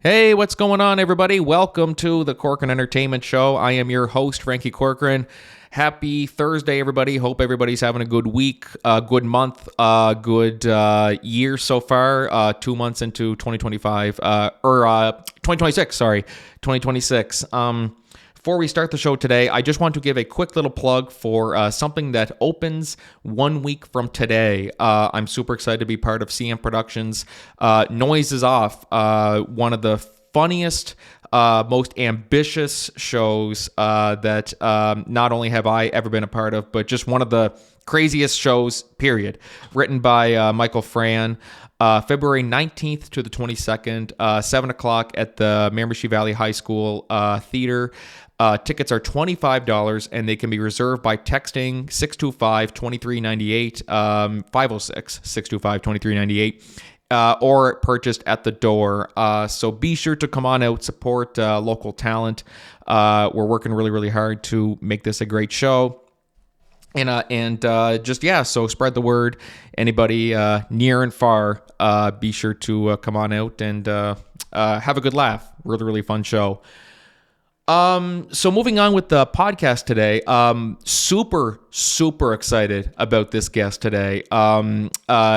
Hey, what's going on, everybody? Welcome to the Corcoran Entertainment Show. I am your host, Frankie Corcoran. Happy Thursday, everybody. Hope everybody's having a good week, good month, good year so far. 2 months into 2025, 2026, sorry, 2026. Before we start the show today, I just want to give a quick little plug for something that opens 1 week from today. I'm super excited to be part of CM Productions. Noise is Off, one of the funniest, most ambitious shows that not only have I ever been a part of, but just one of the craziest shows, period. Written by Michael Fran. February 19th to the 22nd, 7 o'clock at the Miramichi Valley High School Theater. Tickets are $25 and they can be reserved by texting 625-2398, 506-625-2398, or purchased at the door. So be sure to come on out, support local talent. We're working really, really hard to make this a great show. So spread the word. Anybody near and far, be sure to come on out and have a good laugh. Really, really fun show. So moving on with the podcast today, super excited about this guest today.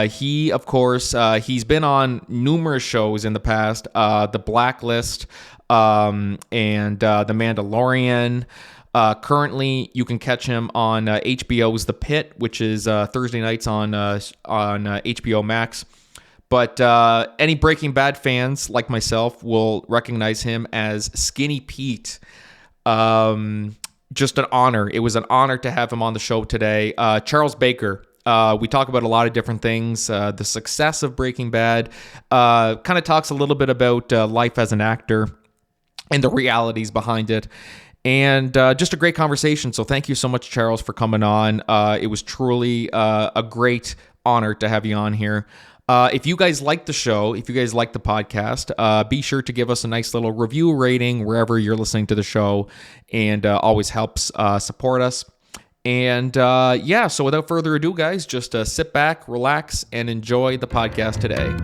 He, of course, he's been on numerous shows in the past, the Blacklist, and the Mandalorian. Currently, you can catch him on HBO's The Pitt, which is Thursday nights on HBO Max. But any Breaking Bad fans like myself will recognize him as Skinny Pete. Just an honor. It was an honor to have him on the show today. Charles Baker. We talk about a lot of different things. The success of Breaking Bad. Kind of talks a little bit about life as an actor and the realities behind it. And just a great conversation. So thank you so much, Charles, for coming on. It was truly a great honor to have you on here. If you guys like the show, if you guys like the podcast, be sure to give us a nice little review rating wherever you're listening to the show, and always helps support us. And so without further ado, guys, just sit back, relax, and enjoy the podcast today.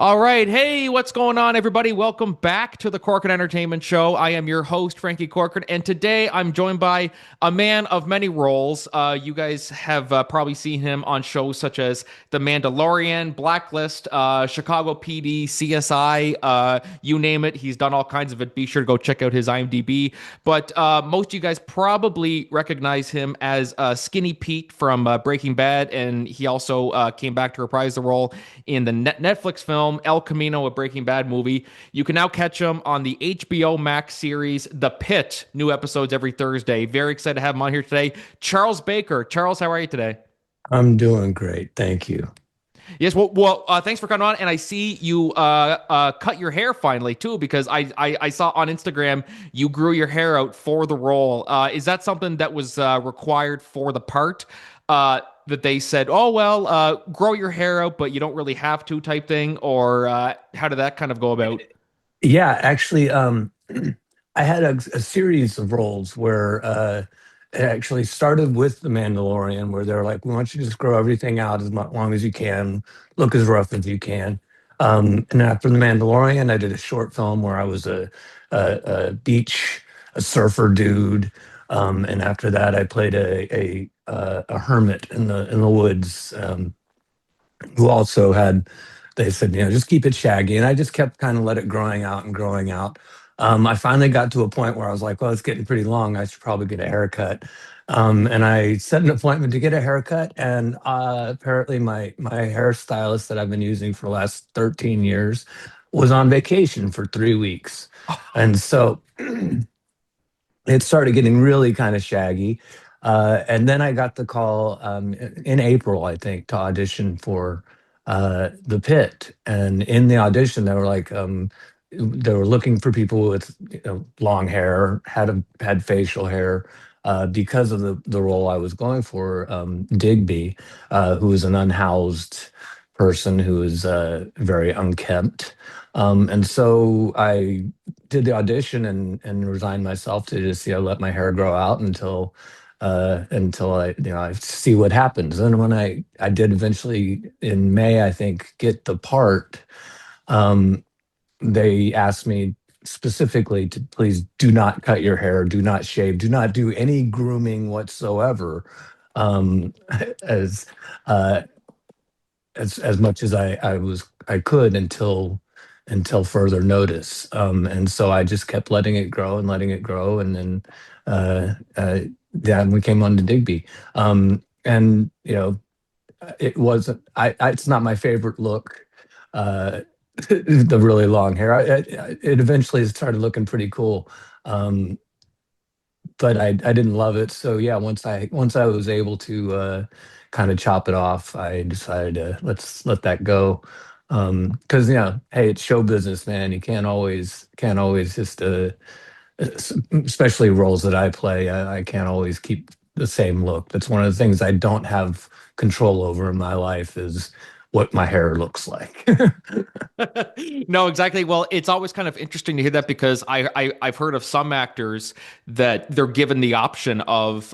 All right. Hey, what's going on, everybody? Welcome back to the Corcoran Entertainment Show. I am your host, Frankie Corcoran, and today I'm joined by a man of many roles. You guys have probably seen him on shows such as The Mandalorian, Blacklist, Chicago PD, CSI, you name it. He's done all kinds of it. Be sure to go check out his IMDb. But most of you guys probably recognize him as Skinny Pete from Breaking Bad, and he also came back to reprise the role in the Netflix film El Camino, a Breaking Bad movie. You can now catch him on the HBO Max series The Pitt, new episodes every Thursday. Very excited to have him on here today. Charles Baker. Charles, how are you today? I'm doing great. Thank you. Yes, well, thanks for coming on. And I see you cut your hair finally, too, because I saw on Instagram you grew your hair out for the role. Is that something that was required for the part? That they said, oh, well, grow your hair out, but you don't really have to type thing? Or how did that kind of go about? Yeah, actually, I had a series of roles where it actually started with The Mandalorian, where they're like, we want you to just grow everything out as long as you can, look as rough as you can. And after The Mandalorian, I did a short film where I was a surfer dude. And after that, I played a hermit in the woods, who also had. They said, just keep it shaggy, and I just kept kind of let it growing out and growing out. I finally got to a point where I was like, well, it's getting pretty long. I should probably get a haircut. And I set an appointment to get a haircut, and apparently my hairstylist that I've been using for the last 13 years was on vacation for 3 weeks, and so it started getting really kind of shaggy. And then I got the call in April, I think, to audition for The Pit. And in the audition, they were like, they were looking for people with long hair, had facial hair. Because of the role I was going for, Digby, who was an unhoused person who was very unkempt. And so I did the audition and resigned myself to just, let my hair grow out until I see what happens. And when I did eventually in May, I think, get the part, um, they asked me specifically to please do not cut your hair, do not shave, do not do any grooming whatsoever. Um, as uh, as much as I could until further notice. And so I just kept letting it grow and letting it grow, and then uh, uh, then we came on to Digby. And it wasn't. It's not my favorite look. Uh, the really long hair. It eventually started looking pretty cool. Um, but I didn't love it. So yeah, once I was able to kind of chop it off, I decided to let's let that go. Because hey, it's show business, man. You can't always just especially roles that I play. I can't always keep the same look. That's one of the things I don't have control over in my life is what my hair looks like. No, exactly. Well, it's always kind of interesting to hear that because I've heard of some actors that they're given the option of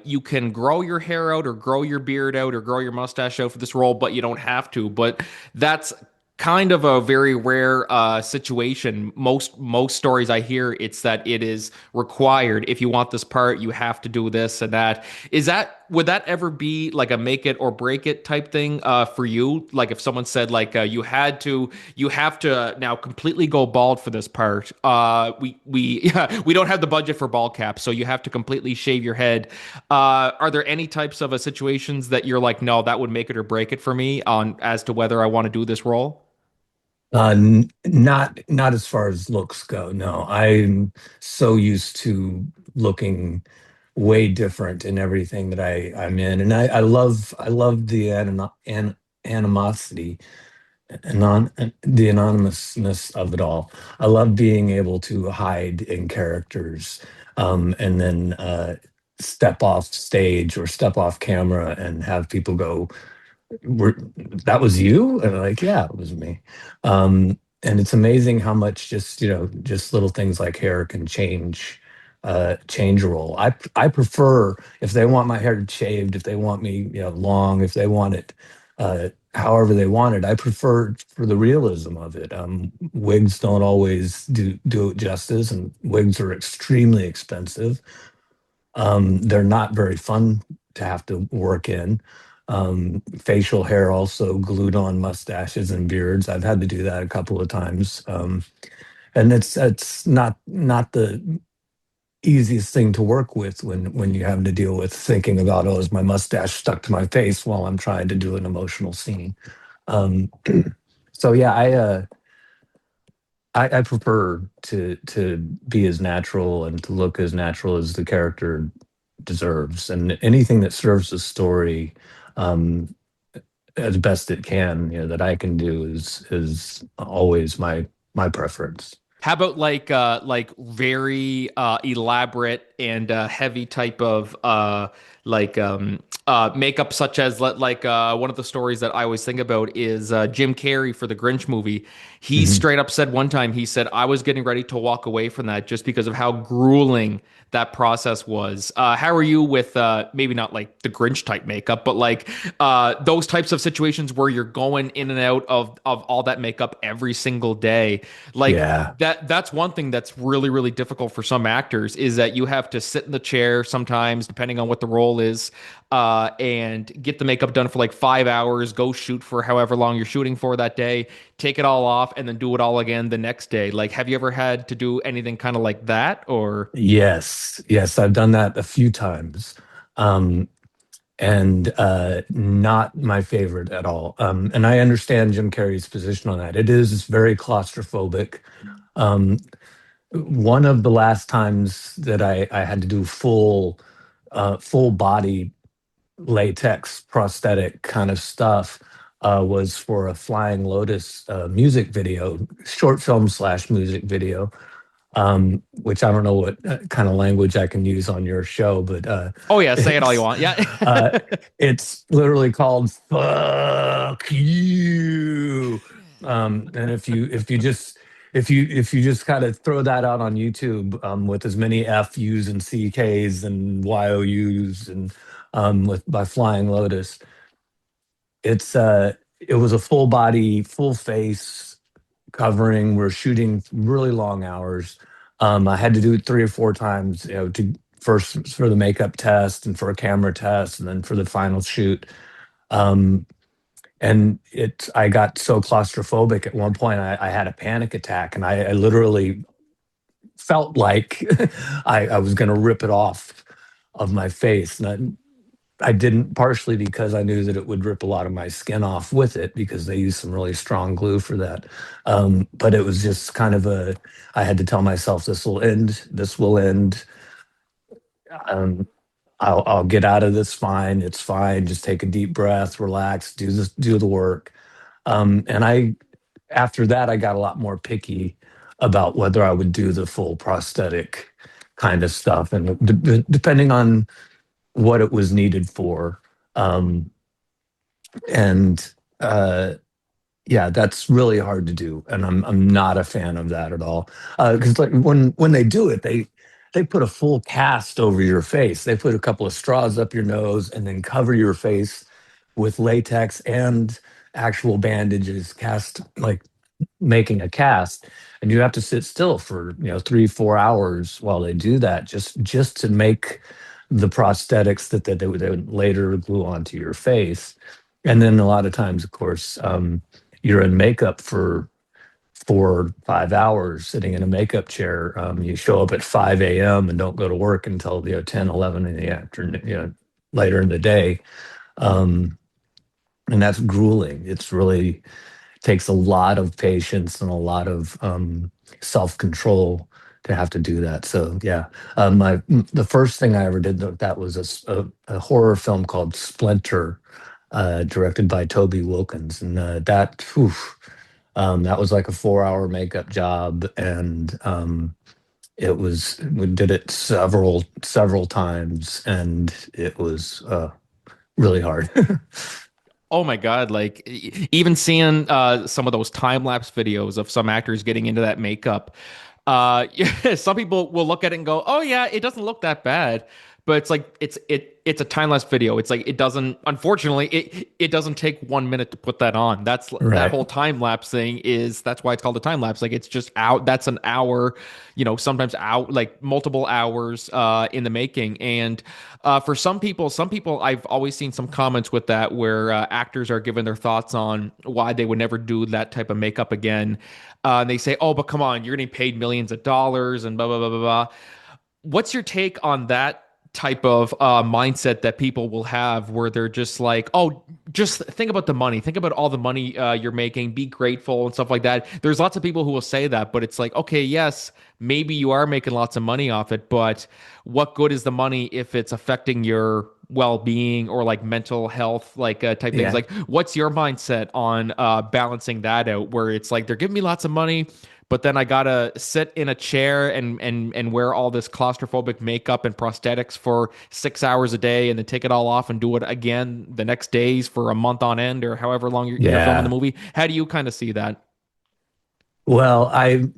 you can grow your hair out or grow your beard out or grow your mustache out for this role, but you don't have to. But that's kind of a very rare situation. Most stories I hear, it's that it is required. If you want this part, you have to do this and that. Would that ever be like a make it or break it type thing for you? Like if someone said like you have to now completely go bald for this part. We yeah, we don't have the budget for bald caps, so you have to completely shave your head. Are there any types of situations that you're like, no, that would make it or break it for me on as to whether I want to do this role? Not as far as looks go. No, I'm so used to looking way different in everything that I'm in, and I love animosity, the anonymousness of it all. I love being able to hide in characters, and then step off stage or step off camera and have people go, that was you? And I'm like, yeah, it was me. And it's amazing how much just little things like hair can change a role. I prefer if they want my hair shaved, if they want me, long, if they want it however they want it. I prefer for the realism of it. Wigs don't always do it justice, and wigs are extremely expensive. They're not very fun to have to work in. Facial hair also glued on mustaches and beards. I've had to do that a couple of times. And it's not the easiest thing to work with when you're having to deal with thinking about, oh, is my mustache stuck to my face while I'm trying to do an emotional scene. Um, so yeah, I prefer to be as natural and to look as natural as the character deserves, and anything that serves the story um, as best it can, that I can do is always my preference. How about like very elaborate and heavy type of makeup such as one of the stories that I always think about is Jim Carrey for the Grinch movie. He Mhm. straight up said one time, he said, I was getting ready to walk away from that just because of how grueling that process was. How are you with maybe not like the Grinch type makeup, but like those types of situations where you're going in and out of all that makeup every single day? Like Yeah. that's one thing that's really difficult for some actors is that you have to sit in the chair sometimes, depending on what the role is, and get the makeup done for like 5 hours, go shoot for however long you're shooting for that day, take it all off, and then do it all again the next day. Like, have you ever had to do anything kind of like that, or? Yes, I've done that a few times. Um, and not my favorite at all. And I understand Jim Carrey's position on that. It is very claustrophobic. Um, One of the last times that I had to do full body latex prosthetic kind of stuff was for a Flying Lotus music video, short film slash music video, which I don't know what kind of language I can use on your show, but Oh yeah, say it all you it's want. Yeah. uh, it's literally called "Fuck You." And if you just kind of throw that out on YouTube, with as many FUs and CKs and YOUs and with by Flying Lotus, it was a full body, full face covering. We're shooting really long hours. I had to do it 3 or 4 times, to first for the makeup test and for a camera test, and then for the final shoot. Um, and I got so claustrophobic at one point, I had a panic attack, and I literally felt like I was going to rip it off of my face. And I didn't, partially because I knew that it would rip a lot of my skin off with it, because they use some really strong glue for that. But it was just kind of I had to tell myself, this will end, this will end. Um, I'll get out of this fine. It's fine. Just take a deep breath, relax, do this, do the work. And after that, I got a lot more picky about whether I would do the full prosthetic kind of stuff, and depending on what it was needed for. Um, and yeah, that's really hard to do, and I'm not a fan of that at all. Because like when they do it, they put a full cast over your face. They put a couple of straws up your nose and then cover your face with latex and actual bandages, cast like making a cast, and you have to sit still for 3 4 hours while they do that, just to make the prosthetics that they would later glue onto your face. And then a lot of times, of course, you're in makeup for 4 5 hours sitting in a makeup chair. You show up at 5 a.m. and don't go to work until 10 11 in the afternoon, later in the day. um, and that's grueling. It's really takes a lot of patience and a lot of self-control to have to do that. So yeah, the first thing I ever did that was a horror film called Splinter, directed by Toby Wilkins, and that was like a 4 hour makeup job, and we did it several times, and it was really hard. Oh my God, like even seeing some of those time lapse videos of some actors getting into that makeup. Some people will look at it and go, "Oh yeah, it doesn't look that bad." But it's like it's a time lapse video. It's like it doesn't, unfortunately, it doesn't take 1 minute to put that on. That Right. whole time lapse thing is that's why it's called a time lapse. Like it's just out, that's an hour, sometimes out, like multiple hours in the making. And for some people I've always seen some comments with that where actors are giving their thoughts on why they would never do that type of makeup again. And they say, "Oh, but come on, you're getting paid millions of dollars and blah blah blah blah blah." What's your take on that type of mindset that people will have where they're just like, "Oh, just think about the money, think about all the money you're making, be grateful," and stuff like that? There's lots of people who will say that, but it's like, okay, yes, maybe you are making lots of money off it, but what good is the money if it's affecting your well-being or like mental health, like type things? Yeah. Like, what's your mindset on balancing that out, where it's like they're giving me lots of money, but then I gotta sit in a chair and wear all this claustrophobic makeup and prosthetics for 6 hours a day, and then take it all off and do it again the next days for a month on end, or however long you're filming the Yeah. movie? How do you kind of see that? Well, I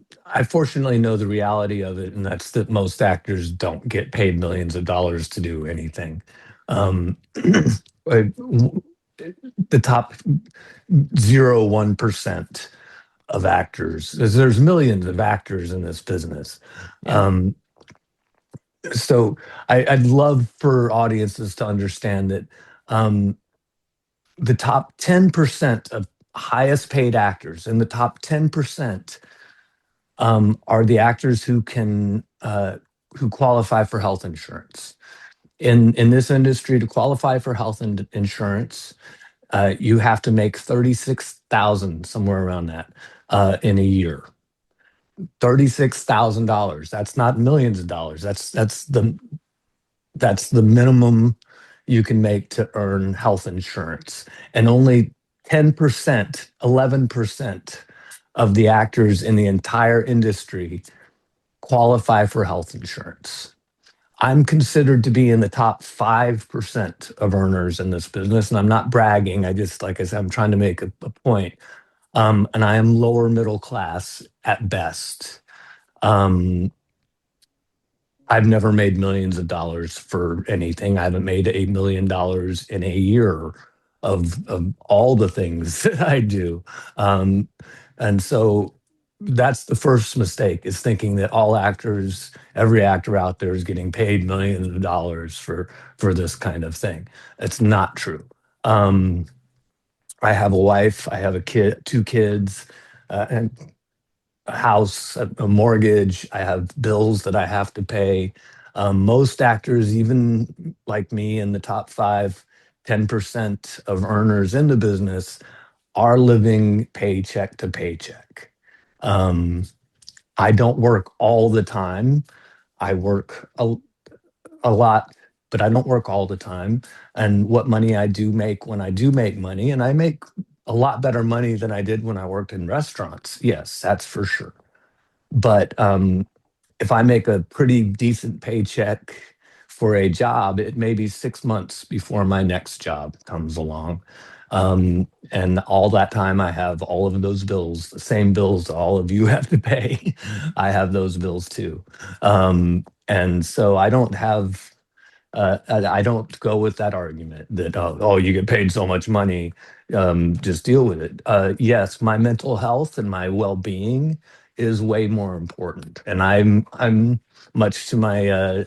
fortunately know the reality of it, and that's that most actors don't get paid millions of dollars to do anything. Um, I- the top 0.1% of actors, there's millions of actors in this business. Yeah. Um, so I'd love for audiences to understand that um, the top 10% of highest paid actors, and the top 10% are the actors who qualify for health insurance. In this industry, to qualify for health insurance, you have to make 36,000, somewhere around that, in a year. $36,000. That's not millions of dollars. That's the minimum you can make to earn health insurance, and only 10%, 11% of the actors in the entire industry qualify for health insurance. I'm considered to be in the top 5% of earners in this business, and I'm not bragging. I just, like I said, I'm trying to make a point. And I am lower middle class at best. Um, I've never made millions of dollars for anything. I haven't made $8 million in a year of all the things that I do. Um, and so that's the first mistake, is thinking that all actors, every actor out there is getting paid millions of dollars for this kind of thing. It's not true. Um, I have a wife, I have a kid, two kids, and a house, a mortgage. I have bills that I have to pay. Most actors, even like me in the top five, 10% of earners in the business, are living paycheck to paycheck. Um, I don't work all the time. I work a lot, but I don't work all the time. And what money I do make when I do make money, and I make a lot better money than I did when I worked in restaurants. Yes, that's for sure. But if I make a pretty decent paycheck for a job, it may be 6 months before my next job comes along. And all that time, I have all of those bills, the same bills all of you have to pay. I have those bills too. And so I don't have I don't go with that argument that, oh, you get paid so much money, just deal with it. Yes, my mental health and my well-being is way more important, and I'm much to my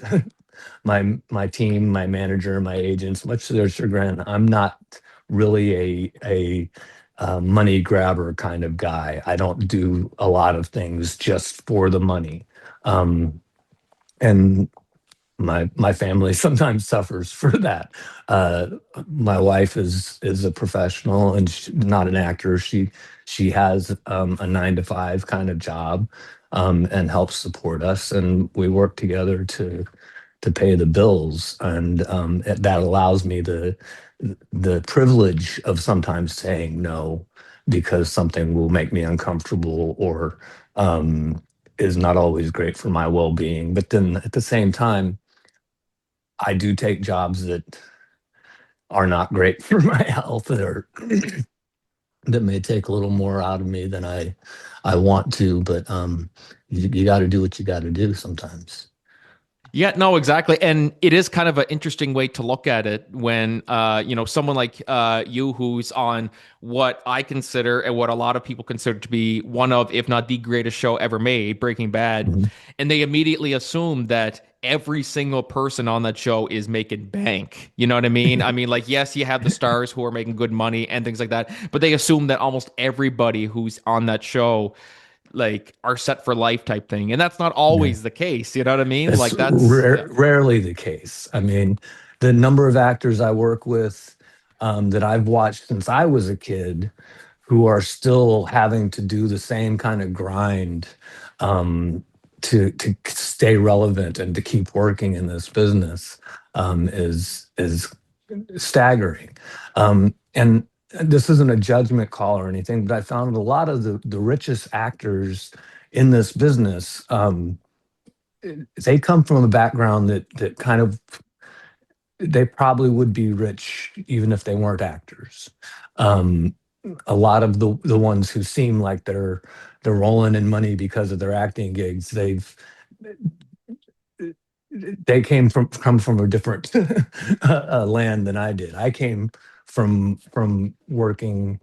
my team, my manager, my agents, much to their chagrin, I'm not really a money grabber kind of guy. I don't do a lot of things just for the money. And my family sometimes suffers for that. Uh, my wife is a professional and not an actor. She has a 9 to 5 kind of job, and helps support us, and we work together to pay the bills, and that allows me the privilege of sometimes saying no because something will make me uncomfortable or um, is not always great for my well-being. But then at the same time, I do take jobs that are not great for my health, or that may take a little more out of me than I want to. But you got to do what you got to do sometimes. Yeah, no, exactly. And it is kind of an interesting way to look at it when, someone like you who's on what I consider and what a lot of people consider to be one of, if not the greatest show ever made, Breaking Bad. Mhm. And they immediately assume that every single person on that show is making bank. You know what I mean? I mean, like, yes, you have the stars who are making good money and things like that, but they assume that almost everybody who's on that show like are set for life type thing, and that's not Yeah. always the case. You know what I mean? It's Like that's yeah. rarely the case. I mean, the number of actors I work with, that I've watched since I was a kid, who are still having to do the same kind of grind, um, to stay relevant and to keep working in this business, is staggering. And this isn't a judgment call or anything, but I found a lot of the richest actors in this business, they come from a background that kind of, they probably would be rich even if they weren't actors. Um, a lot of the ones who seem like they're rolling in money because of their acting gigs, they come from a different land than I did. I came from working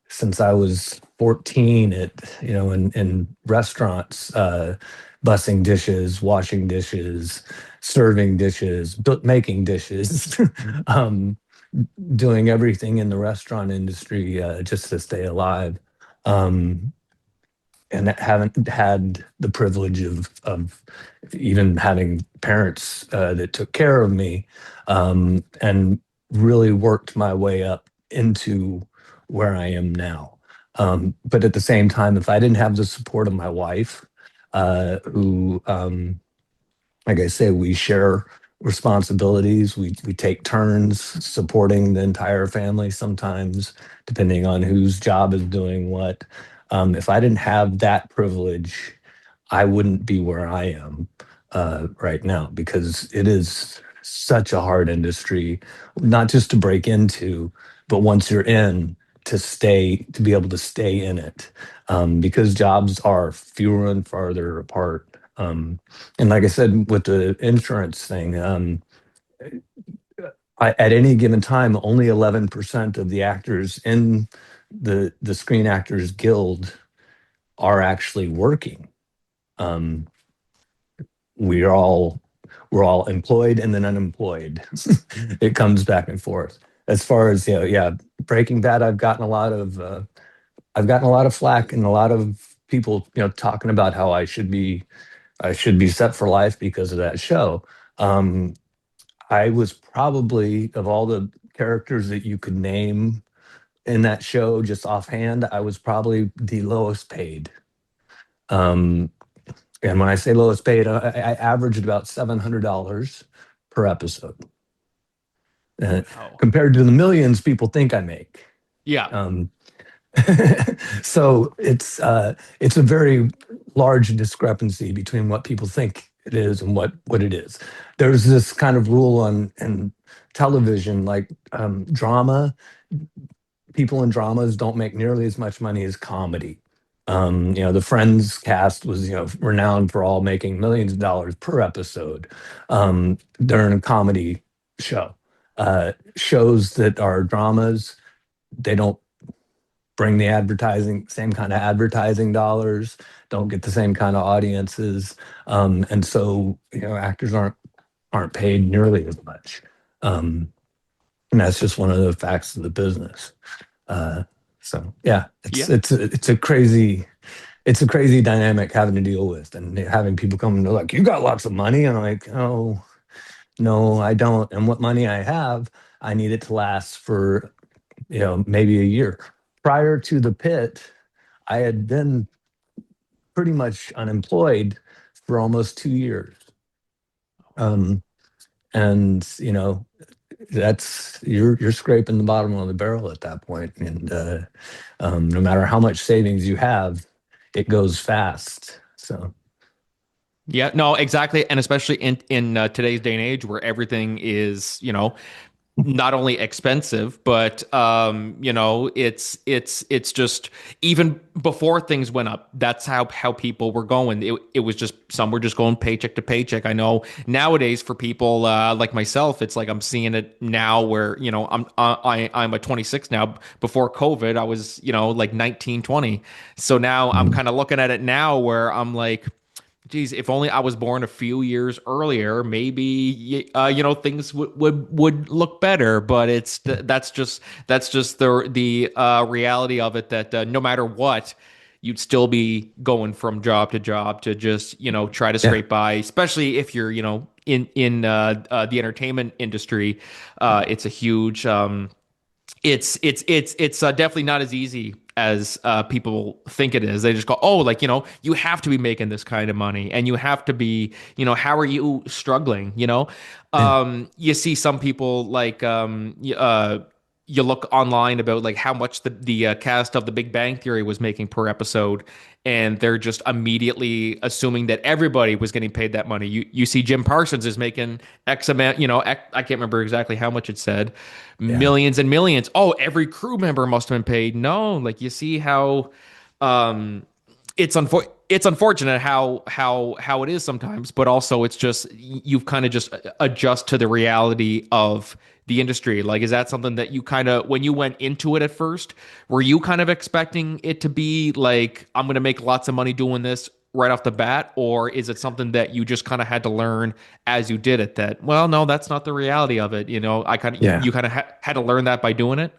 since I was 14 at, in restaurants, bussing dishes, washing dishes, serving dishes, making dishes, um, doing everything in the restaurant industry, just to stay alive. Um, and haven't had the privilege of even having parents that took care of me, and really worked my way up into where I am now. But at the same time, if I didn't have the support of my wife, who, like I say, we share responsibilities. We take turns supporting the entire family sometimes, depending on whose job is doing what. If I didn't have that privilege, I wouldn't be where I am right now, because it is such a hard industry, not just to break into, but once you're in, to be able to stay in it, because jobs are fewer and farther apart. And like I said, with the insurance thing, at any given time, only 11% of the actors in the Screen Actors Guild are actually working. Um, we're all we're all employed and then unemployed. It comes back and forth. As far as, yeah, Breaking Bad, I've gotten a lot of flack and a lot of people, talking about how I should be set for life because of that show. Um, I was probably, of all the characters that you could name in that show just offhand, I was probably the lowest paid. Um, and when I say lowest paid, I averaged about $700 per episode, uh, Wow. compared to the millions people think I make. Yeah. Um, so it's a very large discrepancy between what people think it is and what it is. There's this kind of rule on in television, like, drama. People in dramas don't make nearly as much money as comedy. The Friends cast was, renowned for all making millions of dollars per episode, during a comedy show. Shows that are dramas, they don't bring the advertising same kind of advertising dollars, don't get the same kind of audiences, and so, actors aren't paid nearly as much, and that's just one of the facts of the business. Uh, so yeah, it's Yeah. it's a, it's a crazy dynamic having to deal with, and having people come and they're like, "You got lots of money," and I'm like, "Oh, no, I don't. And what money I have, I need it to last for, maybe a year." Prior to the Pit, I had been pretty much unemployed for almost 2 years. Um, and that's you're scraping the bottom of the barrel at that point. And no matter how much savings you have, it goes fast. So Yeah, no, exactly, and especially in today's day and age where everything is, not only expensive, but it's just even before things went up, that's how people were going. It was just some were just going paycheck to paycheck. I know nowadays for people like myself, it's like I'm seeing it now where I'm a 26 now. Before COVID, I was like 19, 20. So now I'm mhm. kind of looking at it now where I'm like, geez, if only I was born a few years earlier, maybe things would look better. But that's just the reality of it that no matter what, you'd still be going from job to job to just try to Yeah. scrape by. Especially if you're in the entertainment industry, it's a huge it's definitely not as easy as people think it is. They just go, oh, like you have to be making this kind of money, and you have to be, how are you struggling? Yeah. You see some people like you look online about like how much the cast of The Big Bang Theory was making per episode, and they're just immediately assuming that everybody was getting paid that money. You see Jim Parsons is making X amount, I can't remember exactly how much it said, Yeah. millions and millions. Oh, every crew member must have been paid. No, like you see how um it's unfortunate how it is sometimes, but also it's just you've kind of just adjust to the reality of the industry. Like, is that something that you kind of when you went into it at first, were you kind of expecting it to be like I'm going to make lots of money doing this right off the bat, or is it something that you just kind of had to learn as you did it? That well, no, that's not the reality of it. I kind of Yeah. you kind of had to learn that by doing it.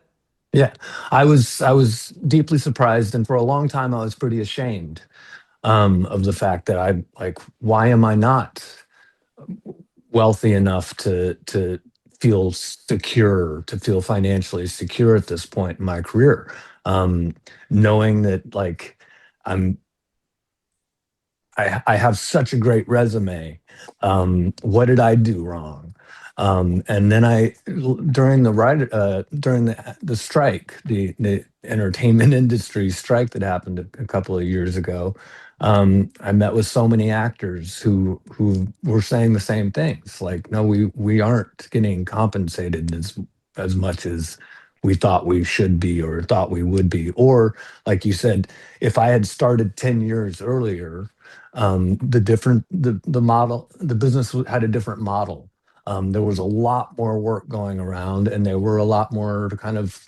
Yeah. I was deeply surprised, and for a long time I was pretty ashamed, of the fact that I like, why am I not wealthy enough to feel secure, to feel financially secure at this point in my career? Um, Knowing that, like, I'm I have such a great resume. What did I do wrong? And then during the strike, the entertainment industry strike that happened a couple of years ago, I met with so many actors who were saying the same things. Like, no, we aren't getting compensated as much as we thought we should be or thought we would be. Or, like you said, if I had started 10 years earlier, the model, the business had a different model. There was a lot more work going around, and there were a lot more kind of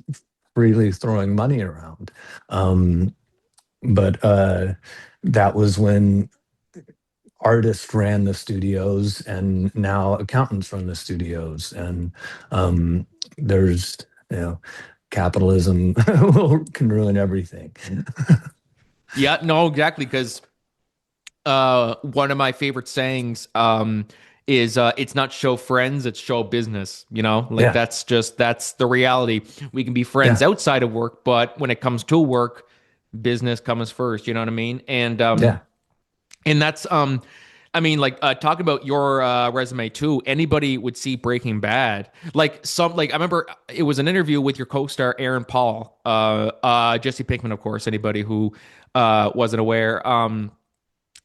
freely throwing money around. Um, but that was when artists ran the studios, and now accountants run the studios. And um, there's, you know, capitalism can ruin everything. Yeah, no, exactly. Because one of my favorite sayings is it's not show friends, it's show business. You know, like Yeah, that's the reality. We can be friends yeah, outside of work, but when it comes to work, business comes first. You know what I mean? yeah, And that's I mean, like talking about your resume too. Anybody would see Breaking Bad. Like I remember it was an interview with your co-star Aaron Paul, Jesse Pinkman, of course. Anybody who wasn't aware,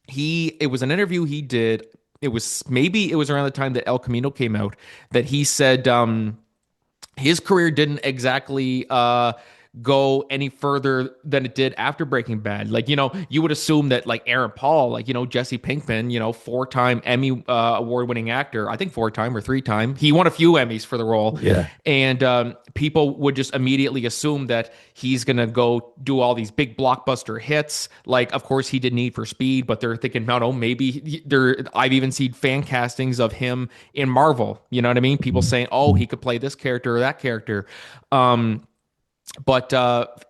he it was an interview he did. It was around the time that El Camino came out that he said his career didn't exactly go any further than it did after Breaking Bad. Like, you know, you would assume that like Aaron Paul, like, you know, Jesse Pinkman, you know, four-time Emmy award-winning actor, I think four-time or three-time. He won a few Emmys for the role. yeah. And people would just immediately assume that he's going to go do all these big blockbuster hits. Like, of course, he did Need for Speed, but they're thinking, no, maybe there. I've even seen fan castings of him in Marvel. You know what I mean? People saying, oh, he could play this character or that character. Um, but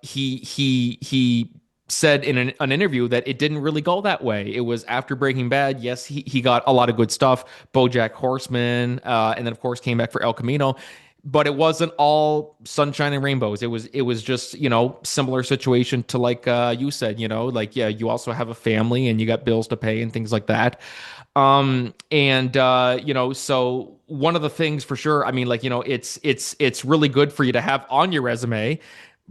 he said in an interview that it didn't really go that way. It was after Breaking Bad. Yes, he got a lot of good stuff, BoJack Horseman, and then of course came back for El Camino. But it wasn't all sunshine and rainbows. It was just, you know, similar situation to like you said, you know, like yeah, you also have a family and you got bills to pay and things like that. And you know, so one of the things for sure, I mean, like, you know, it's really good for you to have on your resume.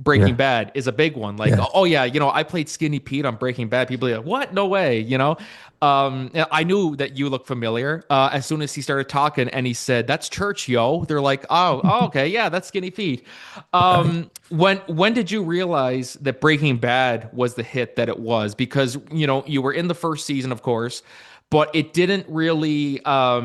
Breaking Yeah, Bad is a big one. Like, yeah. oh yeah, you know, I played Skinny Pete on Breaking Bad. People are like, what? No way, you know. And I knew that you looked familiar as soon as he started talking, and he said, "That's Church, yo." They're like, "Oh, okay, yeah, that's Skinny Pete." When did you realize that Breaking Bad was the hit that it was? Because you know you were in the first season, of course, but it didn't really uh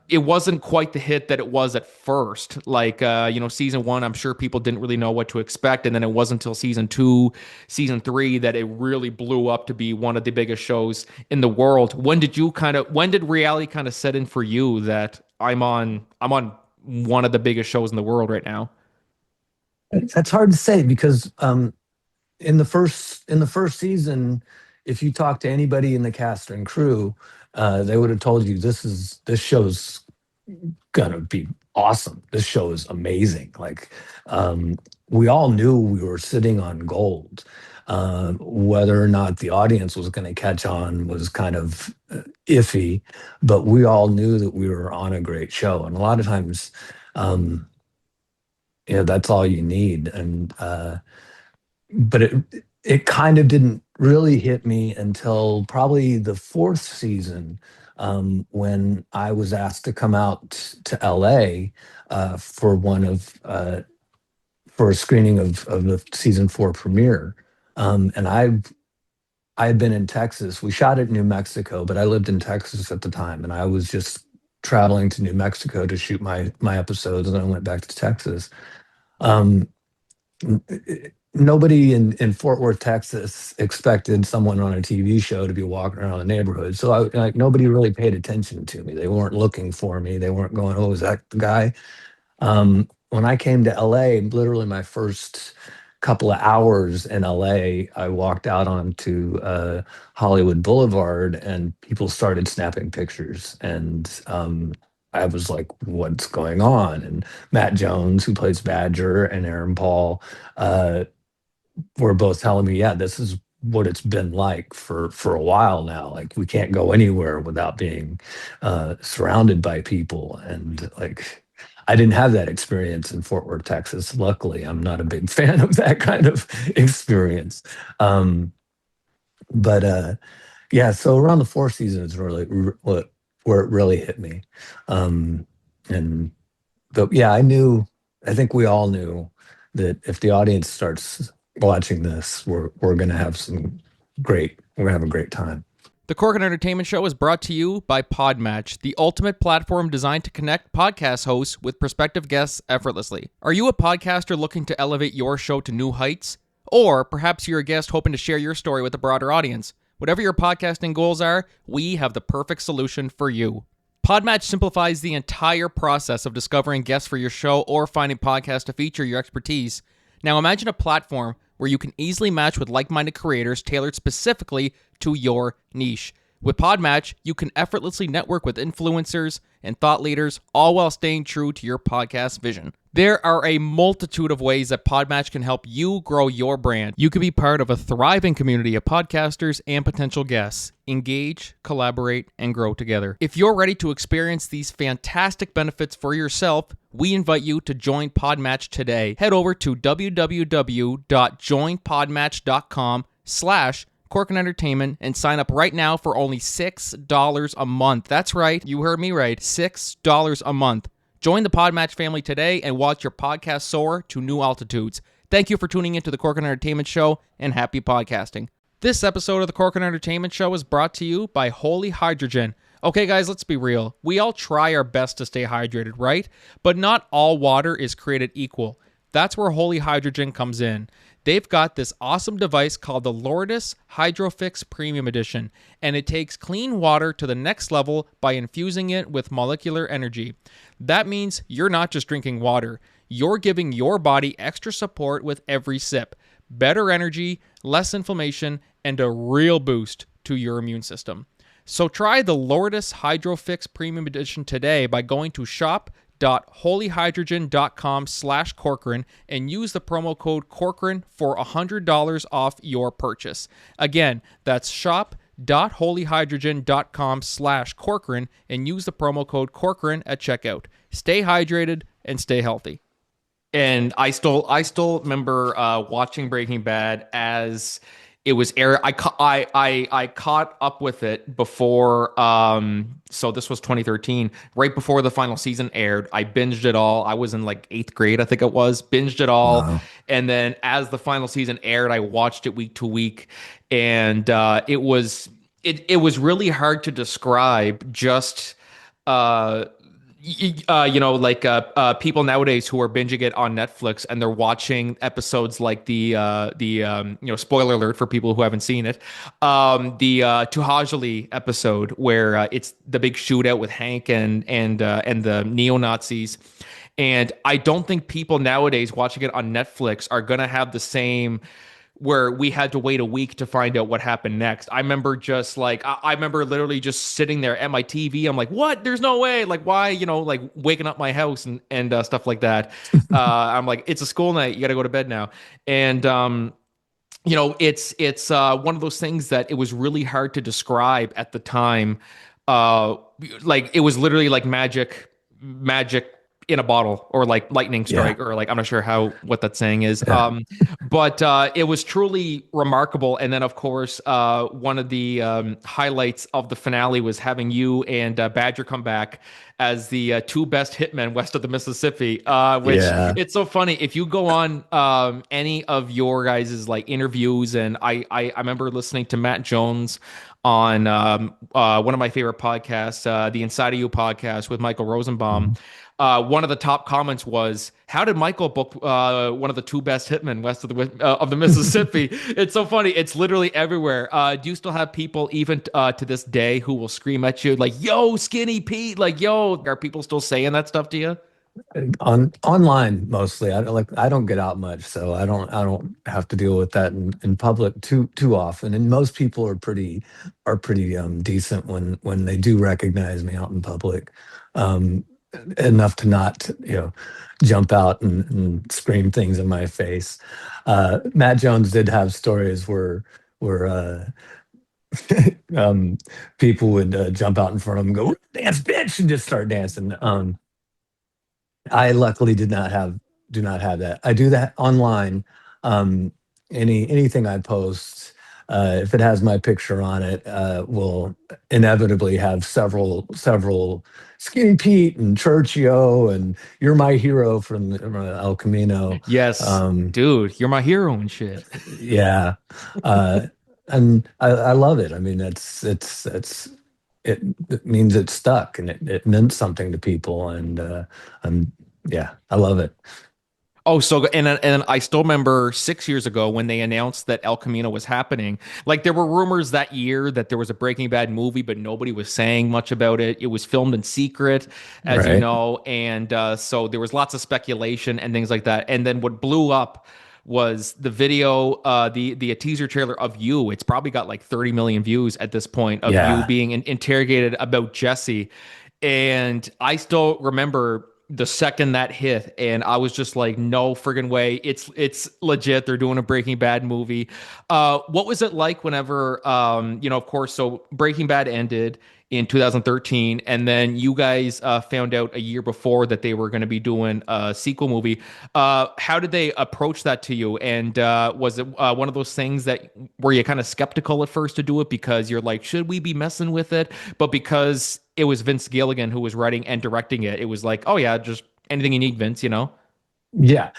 it wasn't quite the hit that it was at first. Like you know, season one, I'm sure people didn't really know what to expect, and then it wasn't until season two, season three that it really blew up to be one of the biggest shows in the world. When did reality kind of set in for you that I'm on one of the biggest shows in the world right now? That's hard to say because in the first season, if you talk to anybody in the cast and crew, they would have told you this show's gonna be awesome. This show is amazing. Like, um, we all knew we were sitting on gold. Whether or not the audience was going to catch on was kind of iffy, but we all knew that we were on a great show. And a lot of times, um, that's all you need. And but it kind of didn't really hit me until probably the fourth season, when I was asked to come out to LA for a screening of the season four premiere. And I had been in Texas. We shot it in New Mexico, but I lived in Texas at the time, and I was just traveling to New Mexico to shoot my episodes, and then I went back to Texas. Um, Nobody in Fort Worth, Texas, expected someone on a TV show to be walking around the neighborhood. So like, nobody really paid attention to me. They weren't looking for me. They weren't going, "Oh, is that the guy?" When I came to LA, literally my first couple of hours in LA, I walked out onto Hollywood Boulevard, and people started snapping pictures. And I was like, "What's going on?" And Matt Jones, who plays Badger, and Aaron Paul, uh, were both telling me, "Yeah, this is what it's been like for a while now. Like, we can't go anywhere without being surrounded by people." And like, I didn't have that experience in Fort Worth, Texas. Luckily, I'm not a big fan of that kind of experience. Um, but yeah, so around the fourth season is really what where it really hit me. Um, and but yeah, I knew. I think we all knew that if the audience starts watching this, we're gonna have some we're gonna have a great time. The Corkin Entertainment Show is brought to you by Podmatch, the ultimate platform designed to connect podcast hosts with prospective guests effortlessly. Are you a podcaster looking to elevate your show to new heights? Or perhaps you're a guest hoping to share your story with a broader audience? Whatever your podcasting goals are, we have the perfect solution for you. Podmatch simplifies the entire process of discovering guests for your show or finding podcasts to feature your expertise. Now imagine a platform where you can easily match with like-minded creators tailored specifically to your niche. With Podmatch, you can effortlessly network with influencers and thought leaders, all while staying true to your podcast vision. There are a multitude of ways that Podmatch can help you grow your brand. You can be part of a thriving community of podcasters and potential guests. Engage, collaborate, and grow together. If you're ready to experience these fantastic benefits for yourself, we invite you to join Podmatch today. Head over to www.joinpodmatch.com/Corkin Entertainment and sign up right now for only $6 a month. That's right, you heard me right, $6 a month. Join the Podmatch family today and watch your podcast soar to new altitudes. Thank you for tuning into the Corkin Entertainment Show, and happy podcasting. This episode of the Corkin Entertainment Show is brought to you by Holy Hydrogen. Okay, guys, let's be real. We all try our best to stay hydrated, right? But not all water is created equal. That's where Holy Hydrogen comes in. They've got this awesome device called the Lourdes Hydrofix Premium Edition, and it takes clean water to the next level by infusing it with molecular energy. That means you're not just drinking water, you're giving your body extra support with every sip, better energy, less inflammation, and a real boost to your immune system. So try the Lourdes Hydrofix Premium Edition today by going to shop.holyhydrogen.com/Corcoran and use the promo code Corcoran for $100 off your purchase. Again, that's shop.holyhydrogen.com/Corcoran and use the promo code Corcoran at checkout. Stay hydrated and stay healthy. And I still remember watching Breaking Bad as it was air. I caught up with it before. So this was 2013, right before the final season aired. I binged it all. I was in like 8th grade, I think it was. Binged it all, Wow. and then as the final season aired, I watched it week to week, and it was really hard to describe just. People nowadays who are binging it on Netflix and they're watching episodes like spoiler alert for people who haven't seen it, the Tuhajali episode where it's the big shootout with Hank and the neo Nazis. And I don't think people nowadays watching it on Netflix are gonna have the same where we had to wait a week to find out what happened next. I remember just like I remember literally just sitting there at my TV. I'm like, what? There's no way. Like, why? Like waking up my house and stuff like that. I'm like, it's a school night. You got to go to bed now. And it's one of those things that it was really hard to describe at the time. Like it was literally like magic in a bottle, or like lightning Yeah. strike, or like I'm not sure what that saying is. Yeah. But it was truly remarkable. And then of course, one of the highlights of the finale was having you and Badger come back as the two best hitmen west of the Mississippi. Which Yeah. it's so funny if you go on any of your guys's like interviews, and I remember listening to Matt Jones on one of my favorite podcasts, the Inside of You podcast with Michael Rosenbaum. One of the top comments was, "How did Michael book one of the two best hitmen west of the Mississippi?" It's so funny. It's literally everywhere. Do you still have people even to this day who will scream at you like, "Yo, Skinny Pete!" Like, "Yo," are people still saying that stuff to you? Online mostly. I don't get out much, so I don't have to deal with that in public too often. And most people are pretty decent when they do recognize me out in public. Um, Enough to not jump out and scream things in my face. Matt Jones did have stories where um, people would jump out in front of him and go, "Dance, bitch," and just start dancing. I luckily do not have that. I do that online. Um, anything I post, if it has my picture on it, will inevitably have several Skinny Pete and Churchio and You're My Hero from El Camino. Yes, Um, dude, you're my hero and shit. yeah, uh, and I love it. I mean, it means it's stuck and it meant something to people, and I'm yeah, I love it. Oh, so and I still remember 6 years ago when they announced that El Camino was happening. Like there were rumors that year that there was a Breaking Bad movie, but nobody was saying much about it. It was filmed in secret, as you Right? know, and so there was lots of speculation and things like that. And then what blew up was the video, the teaser trailer of you. It's probably got like 30 million views at this point of you Yeah, being interrogated about Jesse. And I still remember the second that hit, and I was just like, no friggin' way. It's legit. They're doing a Breaking Bad movie. What was it like whenever of course, so Breaking Bad ended in 2013, and then you guys found out a year before that they were going to be doing a sequel movie. How did they approach that to you? And was it one of those things that were you kind of skeptical at first to do it because you're like, should we be messing with it? But because it was Vince Gilligan who was writing and directing it, it was like, oh yeah, just anything you need, Vince, you know? yeah.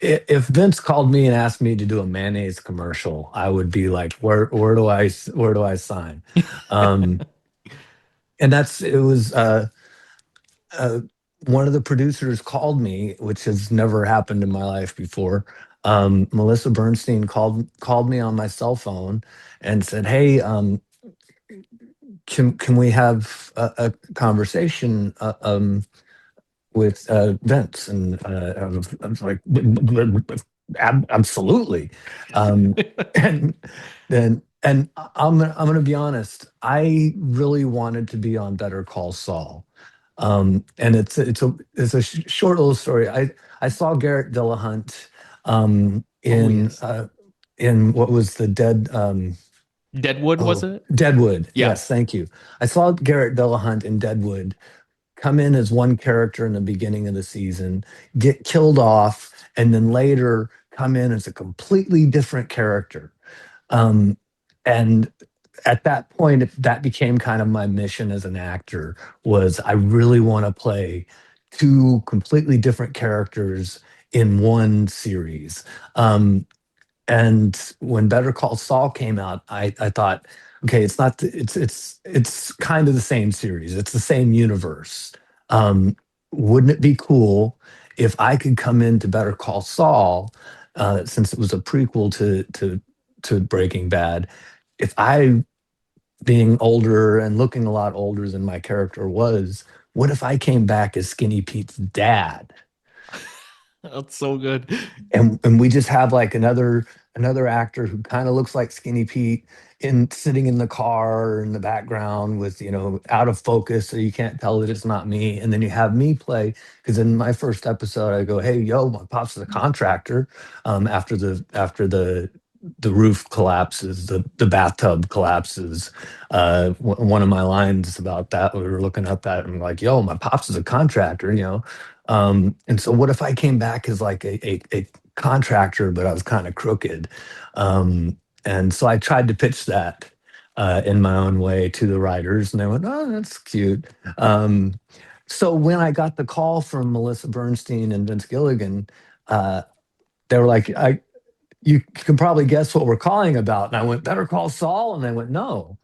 If Vince called me and asked me to do a mayonnaise commercial, I would be like, where do I sign? Um, and that's it was uh, one of the producers called me, which has never happened in my life before. Melissa Bernstein called me on my cell phone and said, "Hey, can we have a conversation with Vince?" And I was like, Absolutely." And and I'm gonna be honest, I really wanted to be on Better Call Saul. And it's a short little story. I saw Garrett Dillahunt Oh yes. in what was the Deadwood, was oh, it? Deadwood. Yeah. Yes, thank you. I saw Garrett Dillahunt in Deadwood come in as one character in the beginning of the season, get killed off, and then later come in as a completely different character. Um, and at that point, that became kind of my mission as an actor was I really want to play two completely different characters in one series. And when Better Call Saul came out, I thought, okay, it's not it's kind of the same series. It's the same universe. Wouldn't it be cool if I could come into Better Call Saul, since it was a prequel to Breaking Bad? If I, being older and looking a lot older than my character was, what if I came back as Skinny Pete's dad? That's so good. And we just have like another actor who kind of looks like Skinny Pete in sitting in the car in the background with out of focus so you can't tell that it's not me, and then you have me play, because in my first episode I go, hey, yo, my pops is a contractor. After the roof collapses, the bathtub collapses. One of my lines about that, we were looking up that, and I'm like, yo, my pops is a contractor. And so what if I came back as like a contractor, but I was kind of crooked? And so I tried to pitch that in my own way to the writers, and they went, "Oh, that's cute." Um, so when I got the call from Melissa Bernstein and Vince Gilligan, uh, they were like, "You can probably guess what we're calling about." And I went, "Better Call Saul," and they went, "No.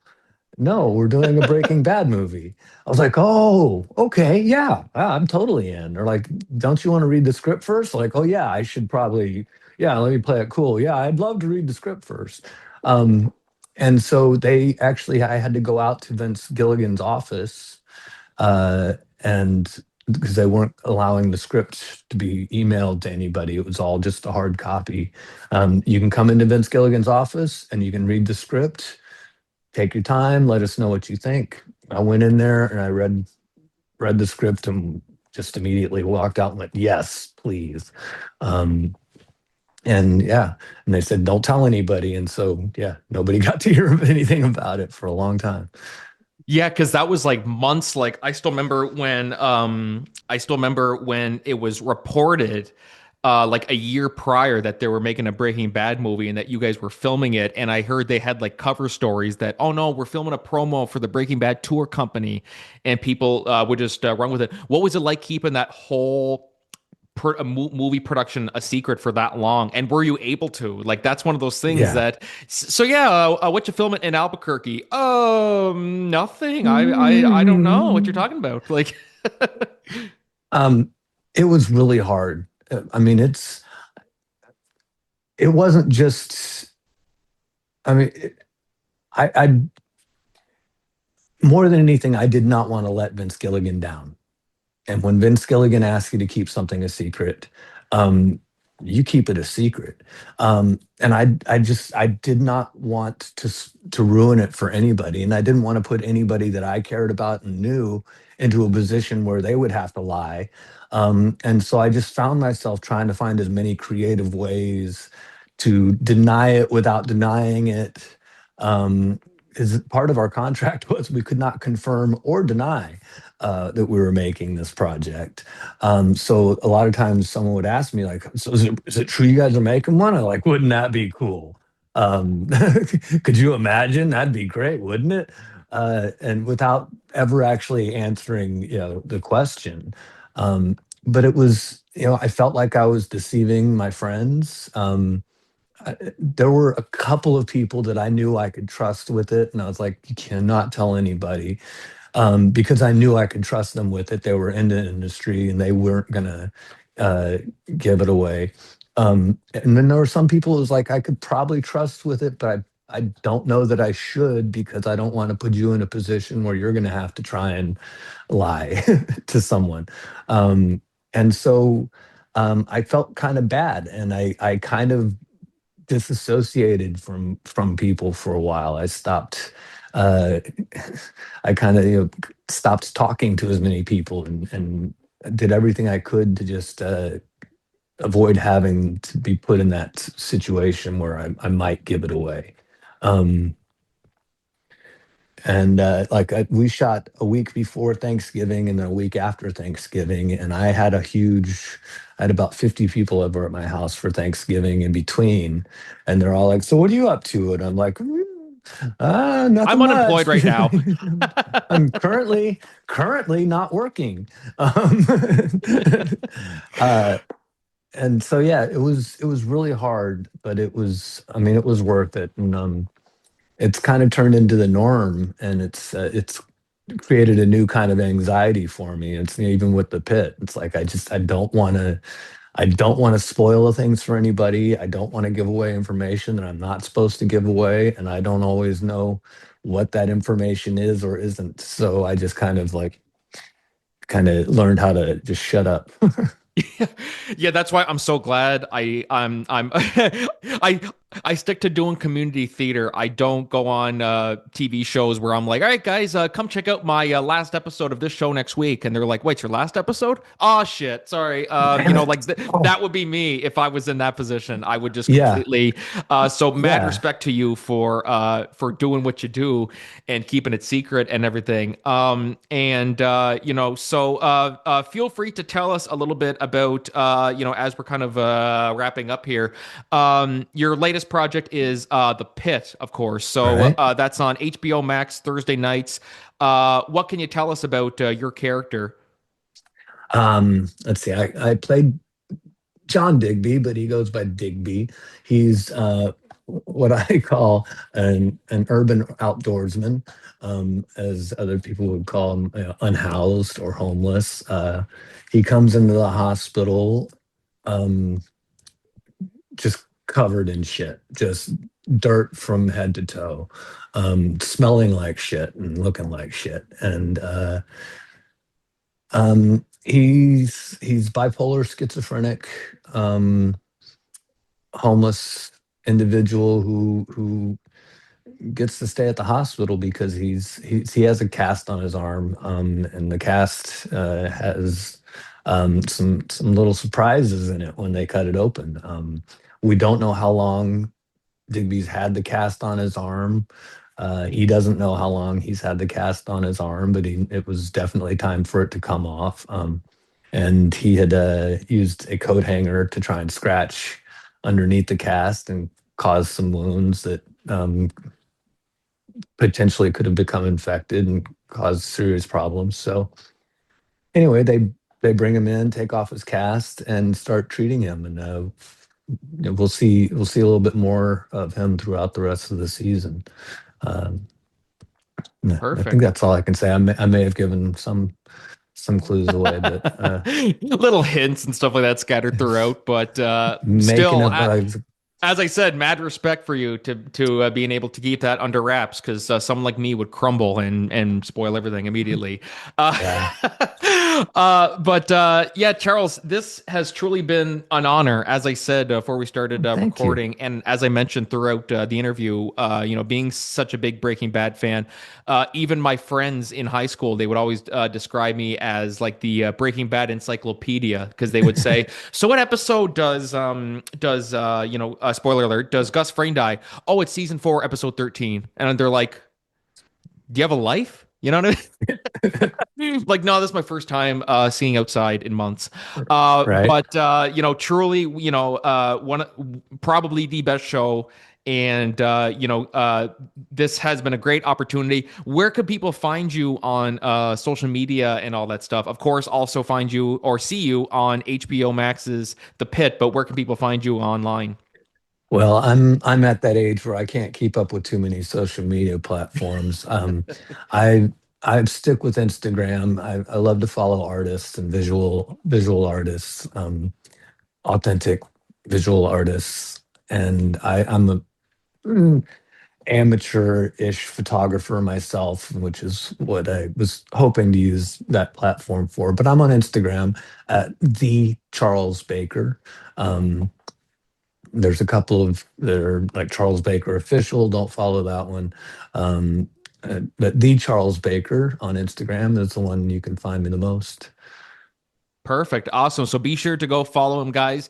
No, we're doing a Breaking Bad movie." I was like, "Oh, okay, yeah, I'm totally in." They're like, "Don't you want to read the script first?" Like, "Oh yeah, I should probably, yeah, let me play it cool. Yeah, I'd love to read the script first." Um, and so I had to go out to Vince Gilligan's office, uh, and because they weren't allowing the script to be emailed to anybody, it was all just a hard copy. You can come into Vince Gilligan's office and you can read the script. Take your time, let us know what you think. I went in there and I read the script and just immediately walked out and went, yes, please. Um, and yeah, and they said, don't tell anybody. And so, yeah, nobody got to hear anything about it for a long time. Yeah, because that was like months. Like I still remember when it was reported. like a year prior that they were making a Breaking Bad movie and that you guys were filming it. And I heard they had like cover stories that, oh no, we're filming a promo for the Breaking Bad tour company, and people would just run with it. What was it like keeping that whole movie production a secret for that long? And were you able to? Like, that's one of those things Yeah. that. So yeah, what you film it in Albuquerque? Nothing. I don't know what you're Mm. talking about. Like, Um, it was really hard. I mean, it wasn't just, I mean, I more than anything, I did not want to let Vince Gilligan down. And when Vince Gilligan asks you to keep something a secret, um, you keep it a secret. And I did not want to ruin it for anybody, and I didn't want to put anybody that I cared about and knew into a position where they would have to lie. And so I just found myself trying to find as many creative ways to deny it without denying it. Is part of our contract was we could not confirm or deny that we were making this project. So a lot of times someone would ask me like, "So is it true you guys are making one?" I'm like, "Wouldn't that be cool? Um, could you imagine? That'd be great, wouldn't it?" And without ever actually answering, the question. Um, but it was, I felt like I was deceiving my friends. There were a couple of people that I knew I could trust with it, and I was like, "You cannot tell anybody." Because I knew I could trust them with it. They were in the industry and they weren't gonna uh, give it away. And then there were some people who was like I could probably trust with it, but I don't know that I should because I don't want to put you in a position where you're gonna have to try and lie to someone. Um, and so I felt kind of bad, and I kind of disassociated from people for a while. I stopped. Uh, I kind of stopped talking to as many people and did everything I could to just avoid having to be put in that situation where I might give it away. Um, and like we shot a week before Thanksgiving and then a week after Thanksgiving, and I had about 50 people over at my house for Thanksgiving in between, and they're all like, "So what are you up to?" And I'm like, I'm nothing unemployed much. right now. I'm currently not working." Um, uh, and so yeah, it was really hard, but I mean, it was worth it. And it's kind of turned into the norm, and it's created a new kind of anxiety for me. It's even with the pit. It's like I don't want to spoil the things for anybody. I don't want to give away information that I'm not supposed to give away, and I don't always know what that information is or isn't. So I just kind of learned how to just shut up. Yeah, that's why I'm so glad I'm I I stick to doing community theater. I don't go on TV shows where I'm like, all right, guys, come check out my last episode of this show next week, and they're like, wait, your last episode? Oh shit, sorry. Damn it. Like Oh, that would be me if I was in that position. I would just yeah, completely. So mad yeah. respect to you for doing what you do and keeping it secret and everything. And so feel free to tell us a little bit about as we're kind of wrapping up here. Your latest project is The Pit, of course. So Right. that's on HBO Max Thursday nights. What can you tell us about your character? Let's see. I played John Digby, but he goes by Digby. He's what I call an urban outdoorsman, as other people would call him, unhoused or homeless. He comes into the hospital um, just covered in shit, just dirt from head to toe, smelling like shit and looking like shit. And he's bipolar, schizophrenic, um, homeless individual who gets to stay at the hospital because he has a cast on his arm, and the cast has some little surprises in it when they cut it open. We don't know how long Digby's had the cast on his arm. He doesn't know how long he's had the cast on his arm, but it was definitely time for it to come off. and he had used a coat hanger to try and scratch underneath the cast and cause some wounds that potentially could have become infected and caused serious problems. So anyway, they bring him in, take off his cast, and start treating him, and we'll see a little bit more of him throughout the rest of the season. Um, yeah, I think Perfect. that's all I can say. I may have given some clues away, but Little hints and stuff like that scattered throughout, but making still, up. as I said, mad respect for you to being able to keep that under wraps because someone like me would crumble and spoil everything immediately. Uh, Yeah, but yeah, Charles, this has truly been an honor. As I said before we started thank you. recording, and as I mentioned throughout the interview, being such a big Breaking Bad fan, even my friends in high school, they would always describe me as like the Breaking Bad encyclopedia because they would say, "So what episode does spoiler alert, does Gus Fring die? Oh, it's season 4, episode 13." And they're like, "Do you have a life?" You know what I mean? Like, no, this is my first time seeing outside in months. Right. But truly, one probably the best show. And this has been a great opportunity. Where could people find you on social media and all that stuff? Of course, also find you or see you on HBO Max's The Pitt. But where can people find you online? Well, I'm at that age where I can't keep up with too many social media platforms. I I stick with Instagram. I love to follow artists and visual artists, authentic visual artists, and I'm a mm, amateur-ish photographer myself, which is what I was hoping to use that platform for. But I'm on Instagram at the Charles Baker. Um, there's a couple of that are like Charles Baker official. Don't follow that one. But the Charles Baker on Instagram is the one you can find me the most. Perfect. Awesome. So be sure to go follow him, guys.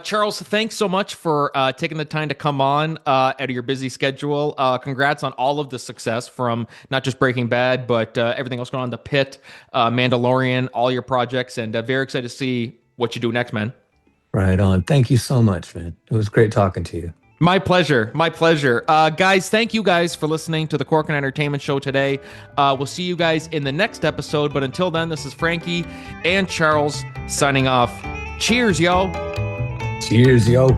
Charles, thanks so much for taking the time to come on out of your busy schedule. Congrats on all of the success from not just Breaking Bad, but everything else going on, The Pit, Mandalorian, all your projects, and very excited to see what you do next, man. Right on. Thank you so much, man. It was great talking to you. My pleasure. My pleasure. Guys, thank you guys for listening to the Corkin Entertainment Show today. We'll see you guys in the next episode. But until then, this is Frankie and Charles signing off. Cheers, yo. Cheers, yo.